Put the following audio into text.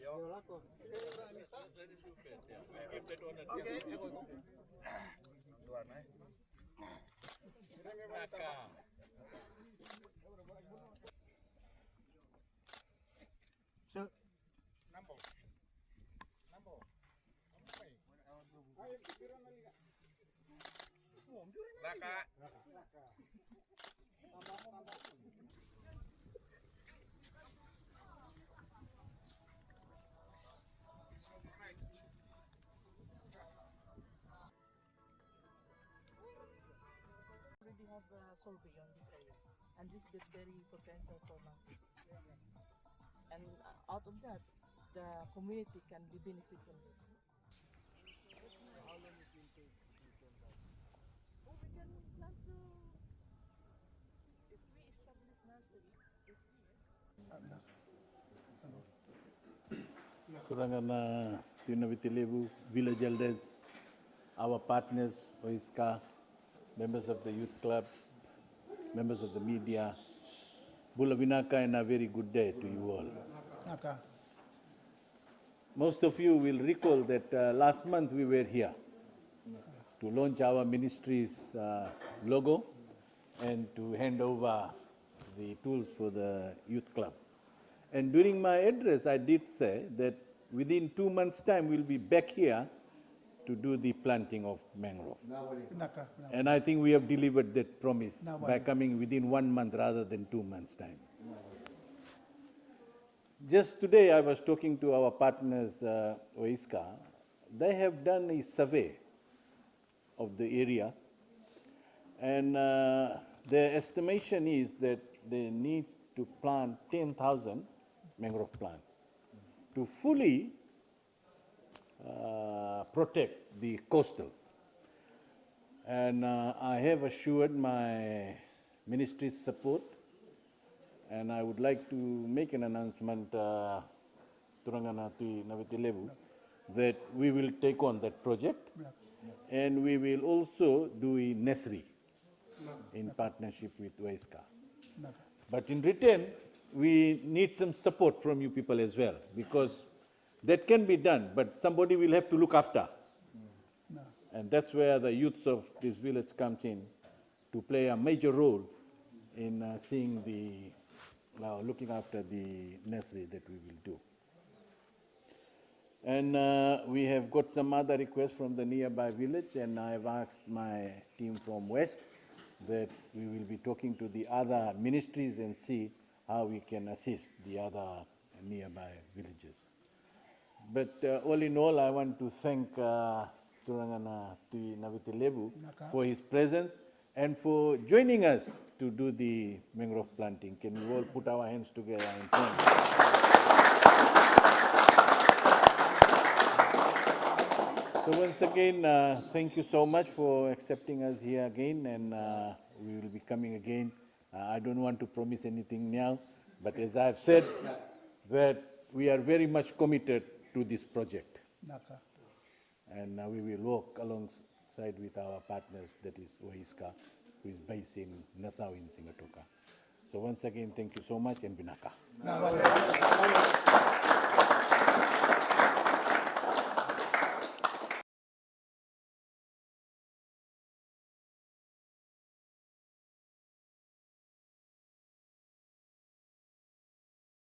Already have a survey on this area, and this is very potential for mountain. And out of that, the community can be benefit from this. How long it will take? Oh, we can plan to, if we establish nursery this year. Kurangana Tinavitilevu, village elders, our partners, OISCA, members of the youth club, members of the media, Bulavinaka, and a very good day to you all. Most of you will recall that last month we were here to launch our ministry's logo and to hand over the tools for the youth club. And during my address, I did say that within 2 months' time, we'll be back here to do the planting of mangrove. And I think we have delivered that promise by coming within 1 month rather than 2 months' time. Just today, I was talking to our partners, OISCA. They have done a survey of the area, and their estimation is that they need to plant 10,000 mangrove plants to fully protect the coastal. And I have assured my ministry's support, and I would like to make an announcement, Turanganati Navitilevu, that we will take on that project, and we will also do a nursery in partnership with OISCA. But in return, we need some support from you people as well, because that can be done, but somebody will have to look after. And that's where the youths of this village comes in to play a major role in seeing the, looking after the nursery that we will do. And we have got some other requests from the nearby village, and I have asked my team from West that we will be talking to the other ministries and see how we can assist the other nearby villages. But all in all, I want to thank Turangana Tui Navitilevu for his presence and for joining us to do the mangrove planting. Can we all put our hands together and thank him? So once again, thank you so much for accepting us here again, and we will be coming again. I don't want to promise anything now, but as I have said, that we are very much committed to this project. And we will work alongside with our partners, that is OISCA, who is based in Nassau in Singatoka. So once again, thank you so much, and Binaka.